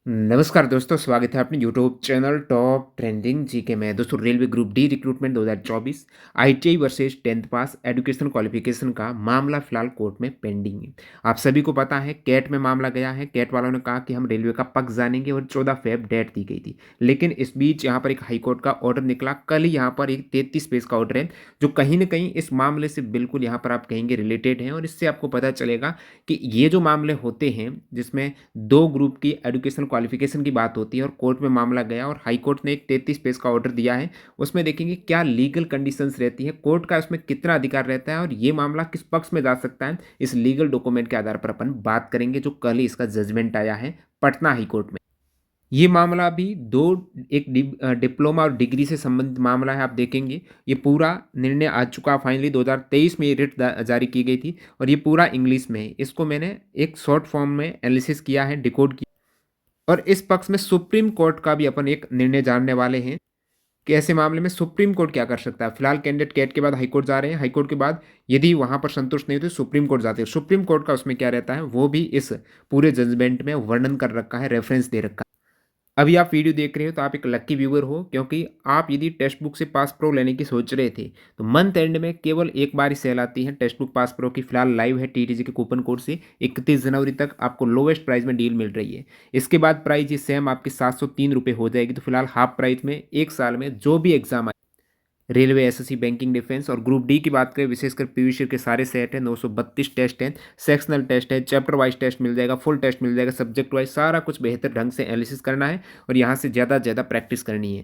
नमस्कार दोस्तों, स्वागत है अपने YouTube channel top trending GK में। दोस्तों, railway group D recruitment 2024 ITI versus 10th पास एजुकेशन क्वालिफिकेशन का मामला फिलहाल कोर्ट में पेंडिंग है। आप सभी को पता है कैट में मामला गया है। कैट वालों ने कहा कि हम रेलवे का पक्ष जानेंगे और 14 फेब डेट दी गई थी। लेकिन इस बीच यहाँ पर एक हाईकोर्ट का ऑर्डर निकला। कल ही यहाँ पर एक 33 पेज का ऑर्डर है जो कहीं ना कहीं इस मामले से बिल्कुल यहाँ पर आप कहेंगे रिलेटेड है, और इससे आपको पता चलेगा कि ये जो मामले होते हैं जिसमें दो ग्रुप की एजुकेशन क्वालिफिकेशन की बात होती है और कोर्ट में मामला गया और हाई कोर्ट ने एक 33 पेज का ऑर्डर दिया है, उसमें देखेंगे क्या लीगल कंडीशंस रहती है, कोर्ट का उसमें कितना अधिकार रहता है और ये मामला किस पक्ष में जा सकता है। इस लीगल डॉक्यूमेंट के आधार पर अपन बात करेंगे जो कल ही इसका जजमेंट आया है पटना हाई कोर्ट में। ये मामला भी दो एक डिप्लोमा और डिग्री से संबंधित मामला है। आप देखेंगे ये पूरा निर्णय आ चुका फाइनली 2023 में ये रिट जारी की गई थी और ये पूरा इंग्लिश में है। इसको मैंने एक शॉर्ट फॉर्म में एनालिसिस किया है, डिकोड किया, और इस पक्ष में सुप्रीम कोर्ट का भी अपन एक निर्णय जानने वाले हैं कि ऐसे मामले में सुप्रीम कोर्ट क्या कर सकता है। फिलहाल कैंडिडेट कैट के बाद हाईकोर्ट जा रहे हैं, हाईकोर्ट के बाद यदि वहां पर संतुष्ट नहीं होते सुप्रीम कोर्ट जाते हैं। सुप्रीम कोर्ट का उसमें क्या रहता है वो भी इस पूरे जजमेंट में वर्णन कर रखा है, रेफरेंस दे रखा है। अभी आप वीडियो देख रहे हो तो आप एक लक्की व्यूअर हो, क्योंकि आप यदि टेक्स्ट बुक से पास प्रो लेने की सोच रहे थे तो मंथ एंड में केवल एक बार ही सेल आती है टेक्स्ट बुक पास प्रो की। फिलहाल लाइव है टीटीजी के कूपन कोड से 31 जनवरी तक आपको लोवेस्ट प्राइस में डील मिल रही है। इसके बाद प्राइस ये सेम आपकी 703 रुपये हो जाएगी। तो फिलहाल हाफ प्राइस में एक साल में जो भी exam railway, SSC, banking, defence और ग्रुप डी की बात करें, विशेषकर पीवीसी के सारे सेट है। 932 टेस्ट हैं, सेक्शनल टेस्ट है, चैप्टर वाइज टेस्ट मिल जाएगा, फुल टेस्ट मिल जाएगा, सब्जेक्ट वाइज सारा कुछ बेहतर ढंग से एनालिसिस करना है और यहाँ से ज़्यादा से ज़्यादा प्रैक्टिस करनी है।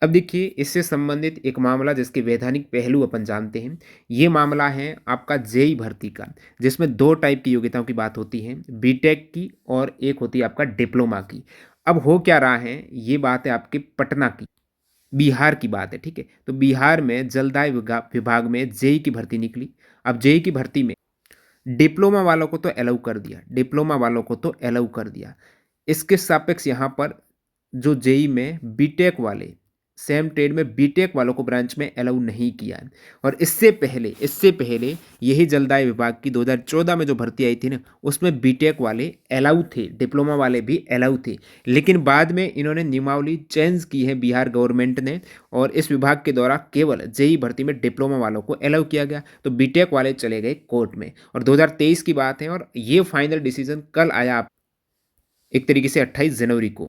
अब देखिए, इससे संबंधित एक मामला जिसके वैधानिक पहलू अपन जानते हैं, ये मामला है आपका जेई भर्ती का, जिसमें दो टाइप की योग्यताओं की बात होती है, बीटेक की और एक होती है आपका डिप्लोमा की। अब हो क्या रहा है, ये बात है आपके पटना की, बिहार की बात है, ठीक है। तो बिहार में जलदाय विभाग में जेई की भर्ती निकली। अब जेई की भर्ती में डिप्लोमा वालों को तो अलाउ कर दिया, डिप्लोमा वालों को तो अलाउ कर दिया। इसके सापेक्ष यहाँ पर जो जेई में बीटेक वाले, सेम ट्रेड में बीटेक वालों को ब्रांच में अलाउ नहीं किया है। और इससे पहले यही जलदाय विभाग की 2014 में जो भर्ती आई थी ना, उसमें बीटेक वाले अलाउ थे, डिप्लोमा वाले भी अलाउ थे। लेकिन बाद में इन्होंने नियमावली चेंज की है बिहार गवर्नमेंट ने, और इस विभाग के द्वारा केवल जेई भर्ती में डिप्लोमा वालों को अलाउ किया गया। तो बीटेक वाले चले गए कोर्ट में, और 2023 की बात है और ये फाइनल डिसीजन कल आया, एक तरीके से 28 जनवरी को।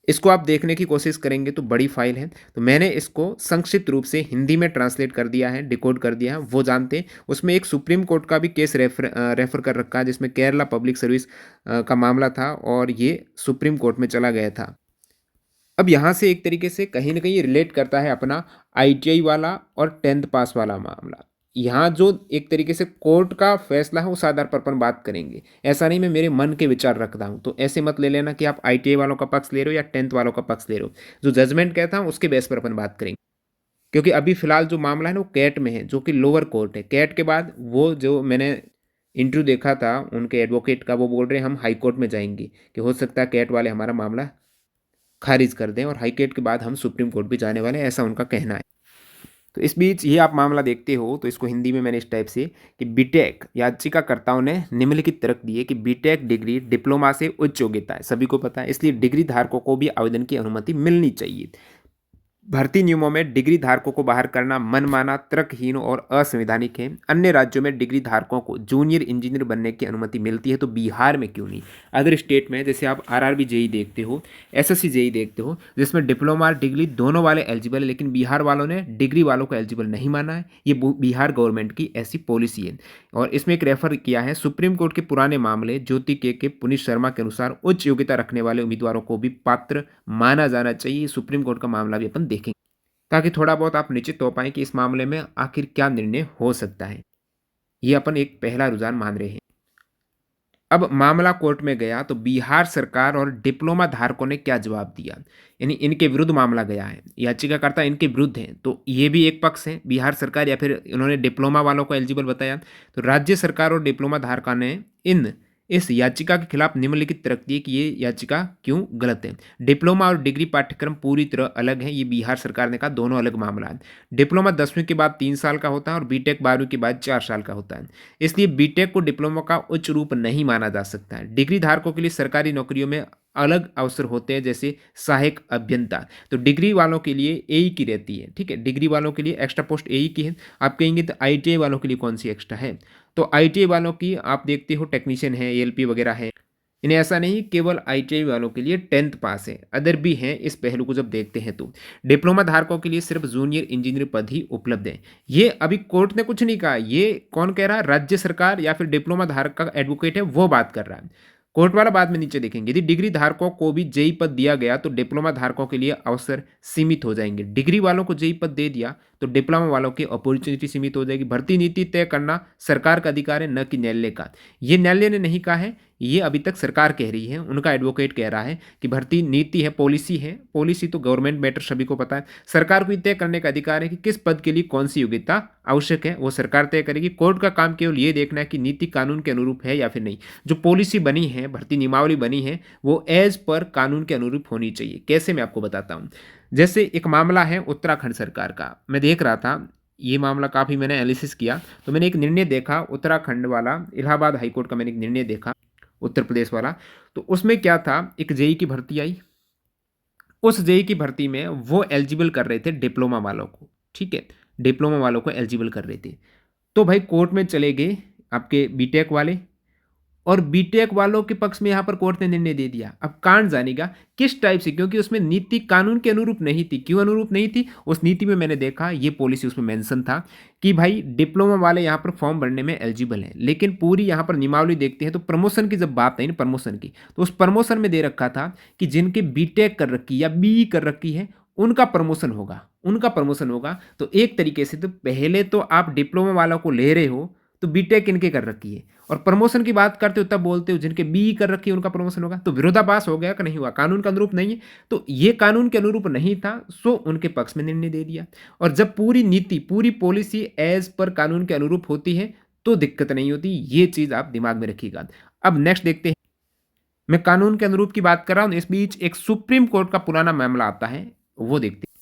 इसको आप देखने की कोशिश करेंगे तो बड़ी फाइल है, तो मैंने इसको संक्षिप्त रूप से हिंदी में ट्रांसलेट कर दिया है, डिकोड कर दिया है, वो जानते हैं। उसमें एक सुप्रीम कोर्ट का भी केस रेफर कर रखा है, जिसमें केरला पब्लिक सर्विस का मामला था और ये सुप्रीम कोर्ट में चला गया था। अब यहाँ से एक तरीके से कहीं ना कहीं रिलेट करता है अपना आईटीआई वाला और 10th पास वाला मामला। यहाँ जो एक तरीके से कोर्ट का फैसला है उस आधार पर अपन बात करेंगे। ऐसा नहीं मैं मेरे मन के विचार रखता हूँ, तो ऐसे मत ले लेना कि आप आईटीआई वालों का पक्ष ले रहे हो या 10th वालों का पक्ष ले रहे हो। जो जजमेंट कहता हूँ उसके बेस पर अपन बात करेंगे, क्योंकि अभी फिलहाल जो मामला है ना वो कैट में है, जो कि लोअर कोर्ट है। कैट के बाद वो जो मैंने इंटरव्यू देखा था उनके एडवोकेट का, वो बोल रहे हैं हम हाई कोर्ट में जाएंगे, कि हो सकता है कैट वाले हमारा मामला खारिज कर दें और हाई कोर्ट के बाद हम सुप्रीम कोर्ट भी जाने वाले हैं, ऐसा उनका कहना है। तो इस बीच ये आप मामला देखते हो तो इसको हिंदी में मैंने इस टाइप से कि बीटेक याचिकाकर्ताओं ने निम्नलिखित तर्क दिए कि बीटेक डिग्री डिप्लोमा से उच्च योग्यता है, सभी को पता है, इसलिए डिग्री धारकों को भी आवेदन की अनुमति मिलनी चाहिए। भर्ती नियमों में डिग्री धारकों को बाहर करना मनमाना, तर्कहीन और असंवैधानिक है। अन्य राज्यों में डिग्री धारकों को जूनियर इंजीनियर बनने की अनुमति मिलती है, तो बिहार में क्यों नहीं। अदर स्टेट में जैसे आप आरआरबी जेई देखते हो, एसएससी जेई देखते हो, जिसमें डिप्लोमा और डिग्री दोनों वाले एलिजिबल है, लेकिन बिहार वालों ने डिग्री वालों को एलिजिबल नहीं माना है। ये बिहार गवर्नमेंट की ऐसी पॉलिसी है। और इसमें एक रेफर किया है सुप्रीम कोर्ट के पुराने मामले ज्योति के पुनीत शर्मा के अनुसार उच्च योग्यता रखने वाले उम्मीदवारों को भी पात्र माना जाना चाहिए। सुप्रीम कोर्ट का मामला भी अपन देखेंगे, ताकि थोड़ा बहुत आप निश्चित हो पाए कि इस मामले में आखिर क्या निर्णय हो सकता है। ये अपन एक पहला रुझान मान रहे हैं। अब मामला कोर्ट में गया तो बिहार सरकार और डिप्लोमा धारकों ने क्या जवाब दिया, यानी इनके विरुद्ध मामला गया है, याचिकाकर्ता इनके विरुद्ध हैं, तो ये भी एक पक्ष है बिहार सरकार, या फिर इन्होंने डिप्लोमा वालों को एलिजिबल बताया। तो राज्य सरकार और डिप्लोमा धारकों ने इन इस याचिका के खिलाफ निम्नलिखित रखती है कि ये याचिका क्यों गलत है। डिप्लोमा और डिग्री पाठ्यक्रम पूरी तरह अलग है, ये बिहार सरकार ने कहा दोनों अलग मामला है। डिप्लोमा 10वीं के बाद 3 साल का होता है और बीटेक 12वीं के बाद 4 साल का होता है। इसलिए बीटेक को डिप्लोमा का उच्च रूप नहीं माना जा सकता है। डिग्री धारकों के लिए सरकारी नौकरियों में अलग अवसर होते हैं, जैसे सहायक अभियंता, तो डिग्री वालों के लिए एई की रहती है। ठीक है, डिग्री वालों के लिए एक्स्ट्रा पोस्ट एई की है। आप कहेंगे तो आईटीआई वालों के लिए कौन सी एक्स्ट्रा है, तो आईटीआई वालों की आप देखते हो टेक्नीशियन है, एएलपी वगैरह है। इन्हें ऐसा नहीं केवल आईटीआई वालों के लिए 10th पास है, अदर भी हैं। इस पहलू को जब देखते हैं तो डिप्लोमा धारकों के लिए सिर्फ जूनियर इंजीनियर पद ही उपलब्ध है। ये अभी कोर्ट ने कुछ नहीं कहा, ये कौन कह रहा है, राज्य सरकार या फिर डिप्लोमा धारक का एडवोकेट है वो बात कर रहा है। कोर्ट वाला बाद में नीचे देखेंगे, यदि डिग्री धारकों को भी जेई पद दिया गया तो डिप्लोमा धारकों के लिए अवसर सीमित हो जाएंगे। डिग्री वालों को जेई पद दे दिया तो डिप्लोमा वालों की अपॉर्चुनिटी सीमित हो जाएगी। भर्ती नीति तय करना सरकार का अधिकार है, न कि न्यायालय का। ये न्यायालय ने नहीं कहा है, ये अभी तक सरकार कह रही है, उनका एडवोकेट कह रहा है कि भर्ती नीति है, पॉलिसी है। पॉलिसी तो गवर्नमेंट मैटर सभी को पता है। सरकार को ये तय करने का अधिकार है कि किस पद के लिए कौन सी योग्यता आवश्यक है, वो सरकार तय करेगी। कोर्ट का काम केवल ये देखना है कि नीति कानून के अनुरूप है या फिर नहीं। जो पॉलिसी बनी है, भर्ती नियमावली बनी है, वो एज पर कानून के अनुरूप होनी चाहिए। कैसे, मैं आपको बताता हूँ। जैसे एक मामला है उत्तराखंड सरकार का, मैं देख रहा था ये मामला, काफ़ी मैंने एनालिसिस किया तो मैंने एक निर्णय देखा उत्तराखंड वाला, इलाहाबाद हाईकोर्ट का मैंने एक निर्णय देखा उत्तर प्रदेश वाला। तो उसमें क्या था, एक जेई की भर्ती आई, उस जेई की भर्ती में वो एलिजिबल कर रहे थे डिप्लोमा वालों को। ठीक है, डिप्लोमा वालों को एलिजिबल कर रहे थे। तो भाई कोर्ट में चले गए आपके बीटेक वाले, और बीटेक वालों के पक्ष में यहाँ पर कोर्ट ने निर्णय दे दिया। अब कांड जानेगा किस टाइप से, क्योंकि उसमें नीति कानून के अनुरूप नहीं थी। क्यों अनुरूप नहीं थी, उस नीति में मैंने देखा ये पॉलिसी उसमें मेंशन था कि भाई डिप्लोमा वाले यहाँ पर फॉर्म भरने में एलिजिबल हैं, लेकिन पूरी यहाँ पर नियमावली देखते हैं तो प्रमोशन की जब बात आई ना, प्रमोशन की, तो उस प्रमोशन में दे रखा था कि जिनके बीटेक कर रखी या बी कर रखी है उनका प्रमोशन होगा, उनका प्रमोशन होगा। तो एक तरीके से तो पहले तो आप डिप्लोमा वालों को ले रहे हो तो बीटेक इनके कर रखी है, और प्रमोशन की बात करते हो तब बोलते हो जिनके बी कर रखी है उनका प्रमोशन होगा। तो विरोधाभास हो गया कि नहीं हुआ, कानून के अनुरूप नहीं है। तो ये कानून के अनुरूप नहीं था, सो उनके पक्ष में निर्णय दे दिया। और जब पूरी नीति, पूरी पॉलिसी एज पर कानून के अनुरूप होती है तो दिक्कत नहीं होती। ये चीज़ आप दिमाग में रखिएगा। अब नेक्स्ट देखते हैं, मैं कानून के अनुरूप की बात कर रहा हूँ, इस बीच एक सुप्रीम कोर्ट का पुराना मामला आता है, वो देखते हैं।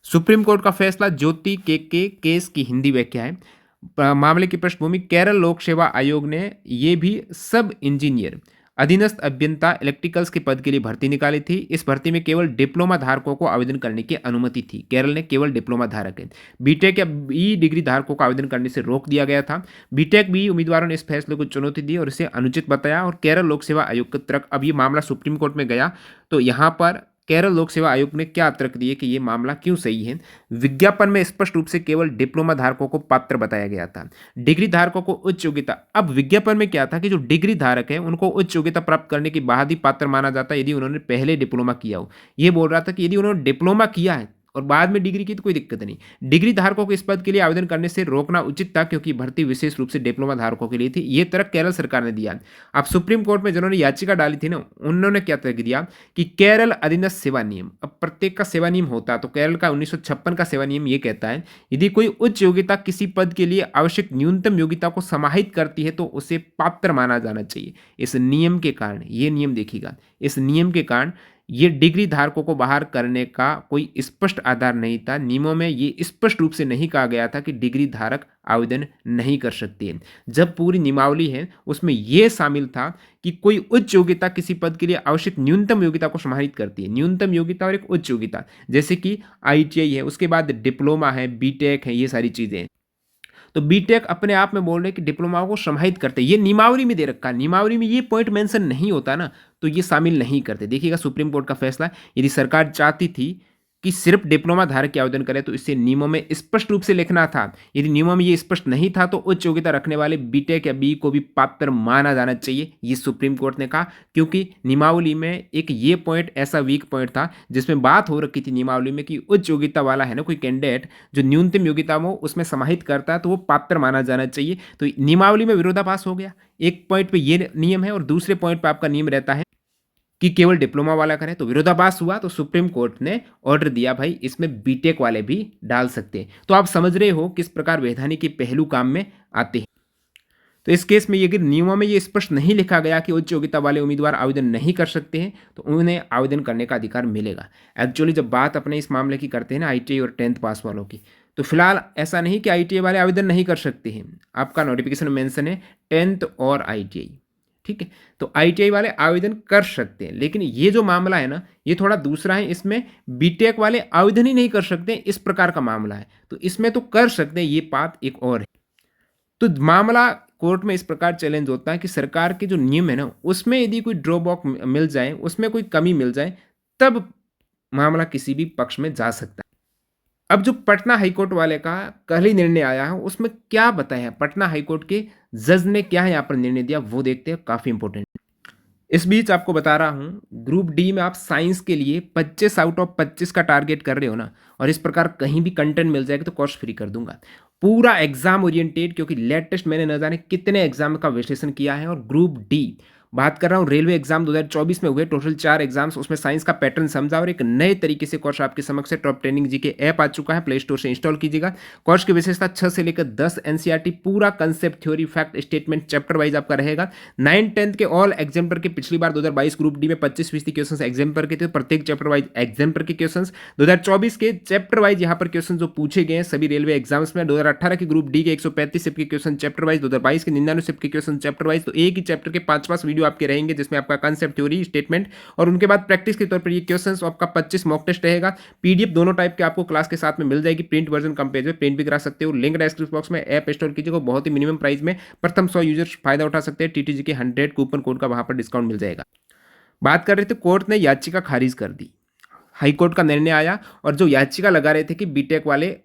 सुप्रीम कोर्ट का फैसला ज्योति के केस की हिंदी व्याख्या है। मामले की पृष्ठभूमि, केरल लोक सेवा आयोग ने ये भी सब इंजीनियर अधीनस्थ अभियंता इलेक्ट्रिकल्स के पद के लिए भर्ती निकाली थी। इस भर्ती में केवल डिप्लोमा धारकों को आवेदन करने की अनुमति थी। केरल ने केवल डिप्लोमा धारक है, बीटेक या बी डिग्री धारकों को आवेदन करने से रोक दिया गया था। बीटेक बी उम्मीदवारों ने इस फैसले को चुनौती दी और इसे अनुचित बताया, और केरल लोक सेवा आयोग के तर्क, अब ये मामला सुप्रीम कोर्ट में गया तो यहाँ पर केरल लोक सेवा आयोग ने क्या तर्क दिए कि ये मामला क्यों सही है। विज्ञापन में स्पष्ट रूप से केवल डिप्लोमा धारकों को पात्र बताया गया था, डिग्री धारकों को उच्च योग्यता। अब विज्ञापन में क्या था कि जो डिग्री धारक है उनको उच्च योग्यता प्राप्त करने के बाद ही पात्र माना जाता है यदि उन्होंने पहले डिप्लोमा किया हो। ये बोल रहा था कि यदि उन्होंने डिप्लोमा किया है और बाद में डिग्री की तो कोई दिक्कत नहीं। डिग्री धारकों को इस पद के लिए आवेदन करने से रोकना उचित था क्योंकि भर्ती विशेष रूप से डिप्लोमा धारकों के लिए थी। ये तर्क केरल सरकार ने दिया। अब सुप्रीम कोर्ट में जिन्होंने याचिका डाली थी ना, उन्होंने क्या तर्क दिया कि केरल अधीनस्थ सेवा नियम, अब प्रत्येक का सेवा नियम होता, तो केरल का 1956 का सेवा नियम ये कहता है यदि कोई उच्च योग्यता किसी पद के लिए आवश्यक न्यूनतम योग्यता को समाहित करती है तो उसे पात्र माना जाना चाहिए। इस नियम के कारण, ये नियम देखिएगा, इस नियम के कारण ये डिग्री धारकों को बाहर करने का कोई स्पष्ट आधार नहीं था। नियमों में ये स्पष्ट रूप से नहीं कहा गया था कि डिग्री धारक आवेदन नहीं कर सकते हैं। जब पूरी नियमावली है उसमें यह शामिल था कि कोई उच्च योग्यता किसी पद के लिए आवश्यक न्यूनतम योग्यता को समाहित करती है। न्यूनतम योग्यता और एक उच्च योग्यता, जैसे कि आईटीआई है, उसके बाद डिप्लोमा है, बीटेक है, ये सारी चीज़ें हैं। तो बीटेक अपने आप में बोल रहे हैं कि डिप्लोमा को समाहित करते हैं। ये नियमावली में दे रखा है, नियमावली में ये पॉइंट मेंशन नहीं होता ना, तो ये शामिल नहीं करते। देखिएगा सुप्रीम कोर्ट का फैसला, यदि सरकार चाहती थी कि सिर्फ डिप्लोमा धारक के आवेदन करे तो इसे नियमों में स्पष्ट रूप से लिखना था। यदि नियमों में ये स्पष्ट नहीं था तो उच्च योग्यता रखने वाले बीटेक या बी को भी पात्र माना जाना चाहिए, ये सुप्रीम कोर्ट ने कहा। क्योंकि नियमावली में एक ये पॉइंट ऐसा वीक पॉइंट था जिसमें बात हो रखी थी नियमावली में कि उच्च योग्यता वाला है ना कोई कैंडिडेट जो न्यूनतम योग्यता वो उसमें समाहित करता है तो वो पात्र माना जाना चाहिए। तो नियमावली में विरोधाभास हो गया। एक पॉइंट पर ये नियम है और दूसरे पॉइंट पर आपका नियम रहता है कि केवल डिप्लोमा वाला करें, तो विरोधाभास हुआ। तो सुप्रीम कोर्ट ने ऑर्डर दिया भाई इसमें बीटेक वाले भी डाल सकते हैं। तो आप समझ रहे हो किस प्रकार वैधानिक के पहलू काम में आते हैं। तो इस केस में यदि नियमों में ये स्पष्ट नहीं लिखा गया कि उच्च योग्यता वाले उम्मीदवार आवेदन नहीं कर सकते हैं, तो उन्हें आवेदन करने का अधिकार मिलेगा। एक्चुअली जब बात अपने इस मामले की करते हैं ना, आईटीआई और 10th पास वालों की, तो फिलहाल ऐसा नहीं कि आईटीआई वाले आवेदन नहीं कर सकते हैं। आपका नोटिफिकेशन में मेंशन है 10th और आईटीआई, ठीक है। तो आईटीआई वाले आवेदन कर सकते हैं, लेकिन ये जो मामला है ना, ये थोड़ा दूसरा है। इसमें बीटेक वाले आवेदन ही नहीं कर सकते, इस प्रकार का मामला है। तो इसमें तो कर सकते हैं, ये बात एक और है। तो मामला कोर्ट में इस प्रकार चैलेंज होता है कि सरकार के जो नियम है ना, उसमें यदि कोई ड्रॉबैक मिल जाए, उसमें कोई कमी मिल जाए, तब मामला किसी भी पक्ष में जा सकता है। अब जो पटना हाईकोर्ट वाले का कल ही निर्णय आया है, उसमें क्या बताया है पटना हाईकोर्ट के जज ने, क्या है यहाँ पर निर्णय दिया, वो देखते हैं। काफी इंपॉर्टेंट। इस बीच आपको बता रहा हूँ, ग्रुप डी में आप साइंस के लिए 25 आउट ऑफ 25 का टारगेट कर रहे हो ना, और इस प्रकार कहीं भी कंटेंट मिल जाएगा तो कॉस्ट फ्री कर दूंगा। पूरा एग्जाम ओरिएंटेड, क्योंकि लेटेस्ट मैंने न जाने कितने एग्जाम का विश्लेषण किया है। और ग्रुप डी बात कर रहा हूँ, रेलवे एग्जाम 2024 में हुए टोटल 4 एग्जाम्स, उसमें साइंस का पैटर्न समझा और एक नए तरीके से कोर्स आपके समक्ष है। टॉप ट्रेनिंग जी के ऐप आ चुका है, प्ले स्टोर से इंस्टॉल कीजिएगा। कोर्स की विशेषता 6 से लेकर 10 एनसीईआरटी, पूरा concept, theory, fact, statement chapter wise आपका रहेगा। 9th-10th के ऑल एग्जाम्पर के पिछली बार 2022 ग्रुप डी में 25% क्वेश्चन एग्जाम्पर के थे, प्रत्येक चैप्टर वाइज एग्जाम्पर के क्वेश्चन। 2024 के चैप्टर वाइज यहाँ पर क्वेश्चन जो पूछे गए हैं सभी रेलवे एग्जाम्स में। 2018 के ग्रुप डी के 135 शिफ्ट के क्वेश्चन चैप्टर वाइज, 2022 के 99 शिफ्ट के क्वेश्चन चैप्टर वाइज। तो एक ही चैप्टर के 5 वीडियो आपके रहेंगे, जिसमें आपका कंसेप्ट, थ्योरी, स्टेटमेंट, और उनके बाद प्रैक्टिस के तौर पर ये क्वेश्चंस। आपका 25 मॉक टेस्ट रहेगा। पीडीएफ दोनों टाइप के आपको क्लास के साथ में मिल जाएगी। प्रिंट वर्जन कम पेज में प्रिंट भी करा सकते हो। लिंक डिस्क्रिप्शन बॉक्स में, ऐप इंस्टॉल कीजिएगा। बहुत ही मिनिमम प्राइस में प्रथम 100 यूजर्स फायदा उठा सकते हैं। टीटीजी के 100 कूपन कोड का वहां पर डिस्काउंट मिल जाएगा। बात कर रहे थे, कोर्ट ने याचिका खारिज कर दी। हाईकोर्ट का निर्णय आया, और जो याचिका लगा रहे थे कि बीटेक वाले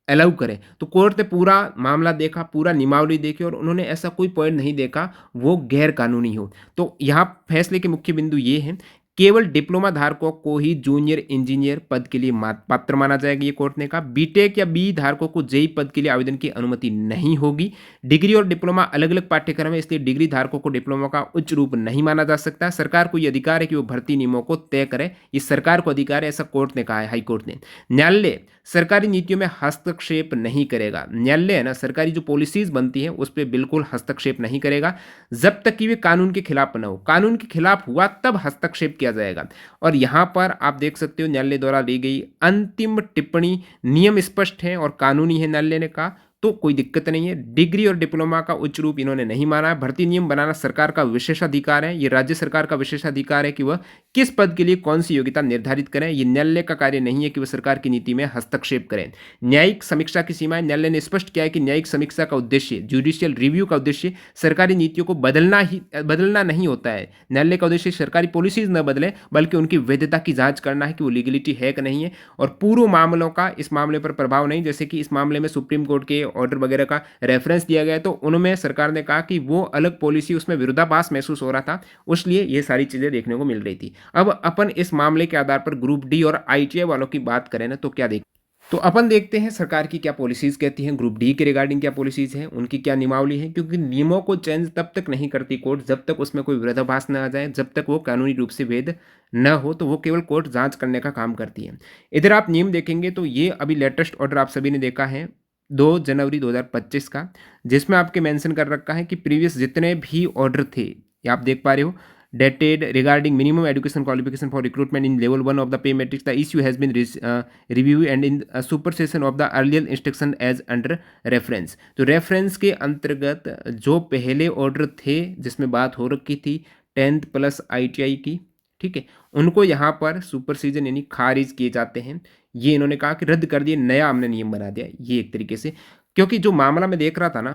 अलाउ करें, तो कोर्ट ने पूरा मामला देखा, पूरा नियमावली देखी, और उन्होंने ऐसा कोई पॉइंट नहीं देखा वो गैर कानूनी हो। तो यहाँ फैसले के मुख्य बिंदु ये हैं, केवल डिप्लोमा धारकों को ही जूनियर इंजीनियर पद के लिए पात्र माना जाएगा। ये कोर्ट ने कहा बीटेक या बी धारकों को जेई पद के लिए आवेदन की अनुमति नहीं होगी। डिग्री और डिप्लोमा अलग अलग पाठ्यक्रम है, इसलिए डिग्री धारकों को डिप्लोमा का उच्च रूप नहीं माना जा सकता। सरकार को यह अधिकार है कि वो भर्ती नियमों को तय करे, ये सरकार को अधिकार है, ऐसा कोर्ट ने कहा है, हाईकोर्ट ने। न्यायालय सरकारी नीतियों में हस्तक्षेप नहीं करेगा। न्यायालय है ना, सरकारी जो पॉलिसीज बनती है उस पर बिल्कुल हस्तक्षेप नहीं करेगा, जब तक कि वे कानून के खिलाफ न हो। कानून के खिलाफ हुआ तब हस्तक्षेप किया जाएगा। और यहां पर आप देख सकते हो, न्यायालय द्वारा ली गई अंतिम टिप्पणी, नियम स्पष्ट है और कानूनी है, न्यायालय ने कहा, तो कोई दिक्कत नहीं है। डिग्री और डिप्लोमा का उच्च रूप इन्होंने नहीं माना है। भर्ती नियम बनाना सरकार का विशेषाधिकार है, ये राज्य सरकार का विशेषाधिकार है कि वह किस पद के लिए कौन सी योग्यता निर्धारित करें। ये न्यायालय का कार्य नहीं है कि वह सरकार की नीति में हस्तक्षेप करें। न्यायिक समीक्षा की सीमाएं, न्यायालय ने स्पष्ट किया है कि न्यायिक समीक्षा का उद्देश्य, जुडिशियल रिव्यू का उद्देश्य सरकारी नीतियों को बदलना नहीं होता है। न्यायालय का उद्देश्य सरकारी पॉलिसीज न बदले, बल्कि उनकी वैधता की जांच करना है कि वो लीगलिटी है कि नहीं है, और पूर्व मामलों का इस मामले पर प्रभाव नहीं। जैसे कि इस मामले में सुप्रीम कोर्ट के ऑर्डर वगैरह का रेफरेंस दिया गया है, तो उनमें सरकार ने कहा कि वो अलग पॉलिसी, उसमें विरोधाभास महसूस हो रहा था, इसलिए ये सारी चीजें देखने को मिल रही थी। अब अपन इस मामले के आधार पर ग्रुप डी और आईटीआई वालों की बात करें ना, तो क्या देख, तो अपन देखते हैं सरकार की क्या पॉलिसीज कहती हैं, ग्रुप डी के रिगार्डिंग क्या पॉलिसीज हैं, उनकी क्या नियमावली है। क्योंकि नियमों को चेंज तब तक नहीं करती कोर्ट जब तक उसमें कोई विरोधाभास न आ जाए, जब तक वो कानूनी रूप से वैध न हो, तो वो केवल कोर्ट जांच करने का काम करती है। इधर आप नियम देखेंगे तो ये अभी लेटेस्ट ऑर्डर आप सभी ने देखा है 2 जनवरी 2025 का, जिसमें आपके मेंशन कर रखा है कि प्रीवियस जितने भी ऑर्डर थे, ये आप देख पा रहे हो, dated regarding minimum education qualification for recruitment in level 1 of the pay matrix, the issue has been reviewed and in supersession of the earlier instruction as under reference। तो रेफरेंस के अंतर्गत जो पहले ऑर्डर थे जिसमें बात हो रखी थी 10th प्लस ITI की, ठीक है, उनको यहाँ पर सुपरसीजन यानी खारिज किए जाते हैं। ये इन्होंने कहा कि रद्द कर दिए, नया हमने नियम बना दिया, ये एक तरीके से। क्योंकि जो मामला मैं देख रहा था ना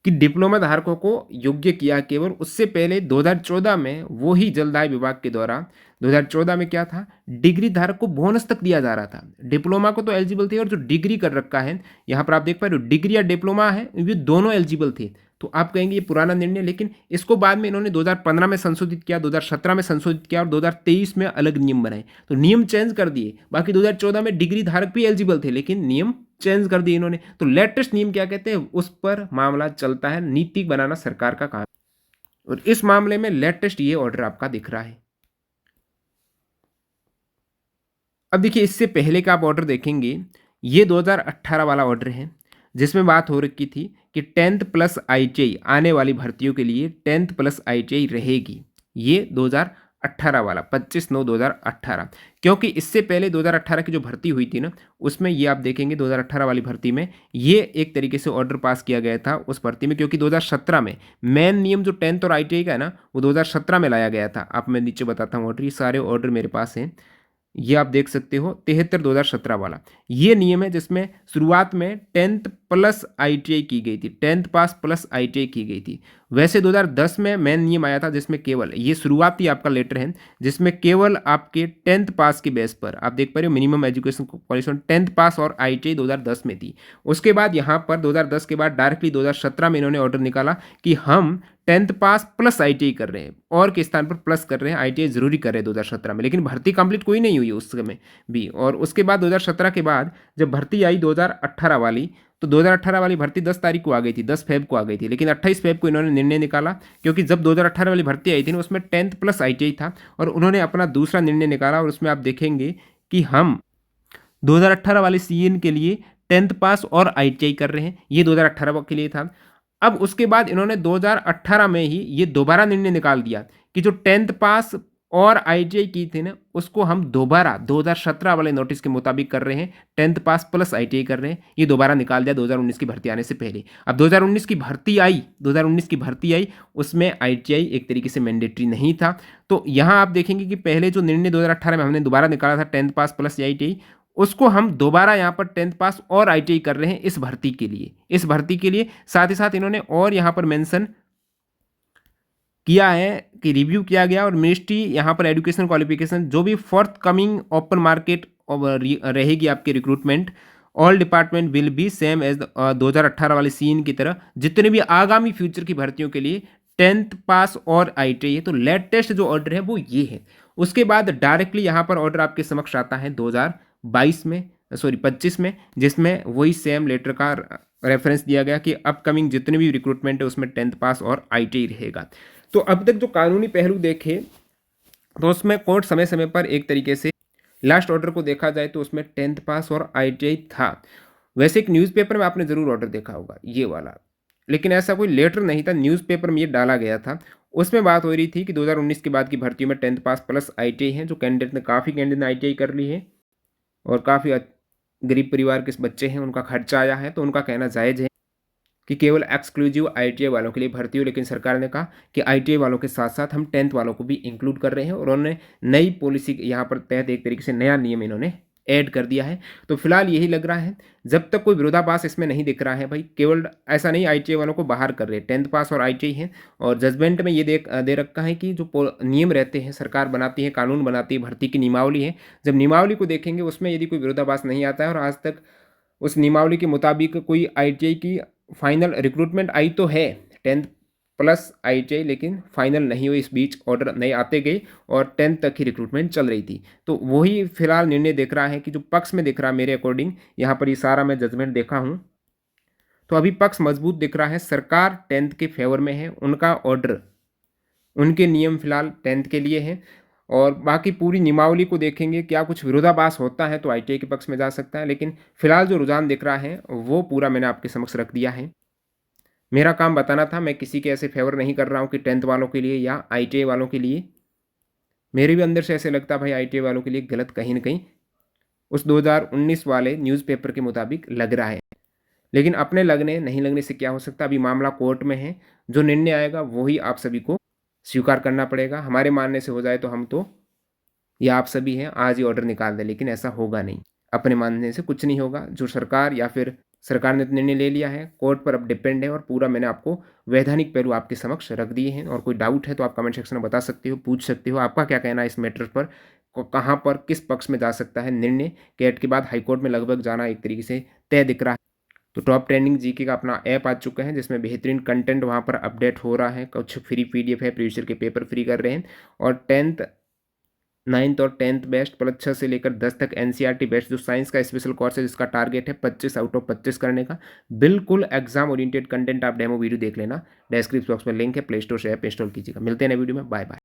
कि डिप्लोमा धारकों को योग्य किया केवल, उससे पहले 2014 में वो ही जलदाय विभाग के द्वारा 2014 में क्या था, डिग्री धारक को बोनस तक दिया जा रहा था। डिप्लोमा को तो एलिजिबल थे, और जो डिग्री कर रखा है यहाँ पर आप देख पा रहे हो, डिग्री या डिप्लोमा है, ये दोनों एलिजिबल थे। तो आप कहेंगे ये पुराना निर्णय, लेकिन इसको बाद में इन्होंने 2015 में संशोधित किया, 2017 में संशोधित किया, और 2023 में अलग नियम बनाए। तो नियम चेंज कर दिए। बाकी 2014 में डिग्री धारक भी एलिजिबल थे, लेकिन नियम चेंज कर दिए इन्होंने। तो लेटेस्ट नियम क्या कहते हैं, उस पर मामला चलता है। नीति बनाना सरकार का काम, और इस मामले में लेटेस्ट ये ऑर्डर आपका दिख रहा है। अब देखिए, इससे पहले का आप ऑर्डर देखेंगे, ये 2018 वाला ऑर्डर है, जिसमें बात हो रखी थी कि 10th प्लस आईटीआई आने वाली भर्तियों के लिए 10th प्लस आईटीआई रहेगी। ये 2018 वाला 25/9/2018, क्योंकि इससे पहले 2018 की जो भर्ती हुई थी ना, उसमें ये आप देखेंगे 2018 वाली भर्ती में ये एक तरीके से ऑर्डर पास किया गया था उस भर्ती में, क्योंकि 2017 में मेन नियम जो 10th और आईटीआई का है ना, वो 2017 में लाया गया था। आप मैं नीचे बताता हूँ ऑर्डर, ये सारे ऑर्डर मेरे पास हैं। ये आप देख सकते हो 73/2017 वाला ये नियम है, जिसमें शुरुआत में 10th प्लस आईटीआई की गई थी, 10th पास प्लस आईटीआई की गई थी। वैसे 2010 में मेन नियम आया था, जिसमें केवल ये शुरुआती आपका लेटर है, जिसमें केवल आपके 10th पास के बेस पर आप देख पा रहे हो मिनिमम एजुकेशन क्वालिफिकेशन 10th पास और आईटीआई 2010 में थी। उसके बाद यहाँ पर 2010 के बाद डायरेक्टली 2017 में इन्होंने ऑर्डर निकाला कि हम 10th पास प्लस आईटीआई कर रहे हैं, और के स्थान पर प्लस कर रहे हैं, आईटीआई जरूरी कर रहे हैं 2017 में, लेकिन भर्ती कंप्लीट कोई नहीं हुई उस समय भी। और उसके बाद 2017 के बाद जब भर्ती आई 2018 वाली, तो 2018 वाली भर्ती 10 तारीख को आ गई थी, 10 फेब को आ गई थी, लेकिन 28 फेब को इन्होंने निर्णय निकाला, क्योंकि जब 2018 वाली भर्ती आई थी ना, उसमें 10th प्लस आईटीआई था, और उन्होंने अपना दूसरा निर्णय निकाला, और उसमें आप देखेंगे कि हम 2018 वाले सीएन के लिए 10th पास और आईटीआई कर रहे हैं। ये 2018 के लिए था। अब उसके बाद इन्होंने 2018 में ही ये दोबारा निर्णय निकाल दिया कि जो 10th पास और आईटीआई की थी ना, उसको हम दोबारा 2017 वाले नोटिस के मुताबिक कर रहे हैं, 10th पास प्लस आईटीआई कर रहे हैं। ये दोबारा निकाल दिया 2019 की भर्ती आने से पहले। अब 2019 की भर्ती आई, 2019 की भर्ती आई, उसमें आईटीआई एक तरीके से मैंडेटरी नहीं था। तो यहाँ आप देखेंगे कि पहले जो निर्णय 2018 में हमने दोबारा निकाला था 10th पास प्लस आईटीआई, उसको हम दोबारा यहाँ पर 10th पास और आईटीआई कर रहे हैं इस भर्ती के लिए, इस भर्ती के लिए। साथ ही साथ इन्होंने और यहाँ पर मेंशन किया है कि रिव्यू किया गया, और मिनिस्ट्री यहाँ पर एजुकेशन क्वालिफिकेशन जो भी फोर्थ कमिंग ओपन मार्केट रहेगी आपकी recruitment, all department will be same as 2018 वाले सीन की तरह, जितने भी आगामी फ्यूचर की भर्तियों के लिए 10th पास और आईटीआई है। तो लेटेस्ट जो ऑर्डर है वो ये है। उसके बाद डायरेक्टली यहाँ पर ऑर्डर आपके समक्ष आता है 2022 में, सॉरी 25 में, जिसमें वही सेम लेटर का रेफरेंस दिया गया कि अपकमिंग जितने भी रिक्रूटमेंट है उसमें 10th पास और आईटीआई रहेगा। तो अब तक जो कानूनी पहलू देखे, तो उसमें कोर्ट समय समय पर एक तरीके से लास्ट ऑर्डर को देखा जाए तो उसमें 10th पास और आईटीआई था। वैसे एक न्यूज़पेपर में आपने ज़रूर ऑर्डर देखा होगा ये वाला, लेकिन ऐसा कोई लेटर नहीं था, न्यूज़पेपर में ये डाला गया था। उसमें बात हो रही थी कि 2019 के बाद की भर्तियों में 10th पास प्लस आईटीआई है, जो कैंडिडेट ने काफ़ी कैंडिडेट ने आईटीआई कर ली है, और काफ़ी गरीब परिवार के बच्चे हैं, उनका खर्चा आया है, तो उनका कहना जायज़ है कि केवल एक्सक्लूसिव आईटीआई वालों के लिए भर्ती हो। लेकिन सरकार ने कहा कि आईटीआई वालों के साथ साथ हम 10th वालों को भी इंक्लूड कर रहे हैं, और उन्होंने नई पॉलिसी यहाँ पर तहत एक तरीके से नया नियम इन्होंने ऐड कर दिया है। तो फिलहाल यही लग रहा है, जब तक कोई विरोधाभास इसमें नहीं दिख रहा है भाई, केवल ऐसा नहीं आईटीआई वालों को बाहर कर रहे हैं, 10th पास और आईटीआई है। और जजमेंट में ये दे रखा है कि जो नियम रहते हैं, सरकार बनाती है, कानून बनाती है, भर्ती की नियमावली है, जब नियमावली को देखेंगे उसमें यदि कोई विरोधाभास नहीं आता है, और आज तक उस नियमावली के मुताबिक कोई आईटीआई की फाइनल रिक्रूटमेंट आई तो है 10th प्लस आईटीआई, लेकिन फाइनल नहीं हुई, इस बीच ऑर्डर नए आते गए और 10th तक ही रिक्रूटमेंट चल रही थी। तो वही फिलहाल निर्णय दिख रहा है कि जो पक्ष में दिख रहा है मेरे अकॉर्डिंग, यहाँ पर ये सारा मैं जजमेंट देखा हूँ, तो अभी पक्ष मजबूत दिख रहा है, सरकार 10th के फेवर में है, उनका ऑर्डर, उनके नियम फिलहाल 10th के लिए हैं। और बाकी पूरी नियमावली को देखेंगे, क्या कुछ विरोधाभास होता है तो आईटीआई के पक्ष में जा सकता है, लेकिन फिलहाल जो रुझान दिख रहा है वो पूरा मैंने आपके समक्ष रख दिया है। मेरा काम बताना था, मैं किसी के ऐसे फेवर नहीं कर रहा हूँ कि 10th वालों के लिए या आईटीआई वालों के लिए। मेरे भी अंदर से ऐसे लगता है भाई आईटीआई वालों के लिए गलत कहीं ना कहीं उस 2019 वाले न्यूज़पेपर के मुताबिक लग रहा है, लेकिन अपने लगने नहीं लगने से क्या हो सकता है। अभी मामला कोर्ट में है, जो निर्णय आएगा वही आप सभी को स्वीकार करना पड़ेगा। हमारे मानने से हो जाए तो हम तो, या आप सभी हैं, आज ही ऑर्डर निकाल दें, लेकिन ऐसा होगा नहीं, अपने मानने से कुछ नहीं होगा। जो सरकार या फिर सरकार ने निर्णय ले लिया है, कोर्ट पर अब डिपेंड है, और पूरा मैंने आपको वैधानिक पहलू आपके समक्ष रख दिए हैं। और कोई डाउट है तो आप कमेंट सेक्शन में बता सकते हो, पूछ सकते हो, आपका क्या कहना है इस मैटर पर, कहाँ पर किस पक्ष में जा सकता है निर्णय। कैट के बाद हाईकोर्ट में लगभग जाना एक तरीके से तय दिख रहा है। तो टॉप ट्रेंडिंग जीके का अपना ऐप आ चुका है, जिसमें बेहतरीन कंटेंट वहाँ पर अपडेट हो रहा है, कुछ फ्री पीडीएफ है, प्रीवियस ईयर के पेपर फ्री कर रहे हैं, और 10th 9th और 10th बेस्ट प्लस 6 से लेकर 10 तक एनसीईआरटी बेस्ट जो साइंस का स्पेशल कोर्स है, जिसका टारगेट है 25 आउट ऑफ 25 करने का। बिल्कुल एग्जाम ओरिएंटेड कंटेंट, आप डेमो वीडियो देख लेना, डिस्क्रिप्शन बॉक्स में लिंक है, प्ले स्टोर से ऐप इंस्टॉल कीजिएगा। मिलते हैं नए वीडियो में, बाय बाय।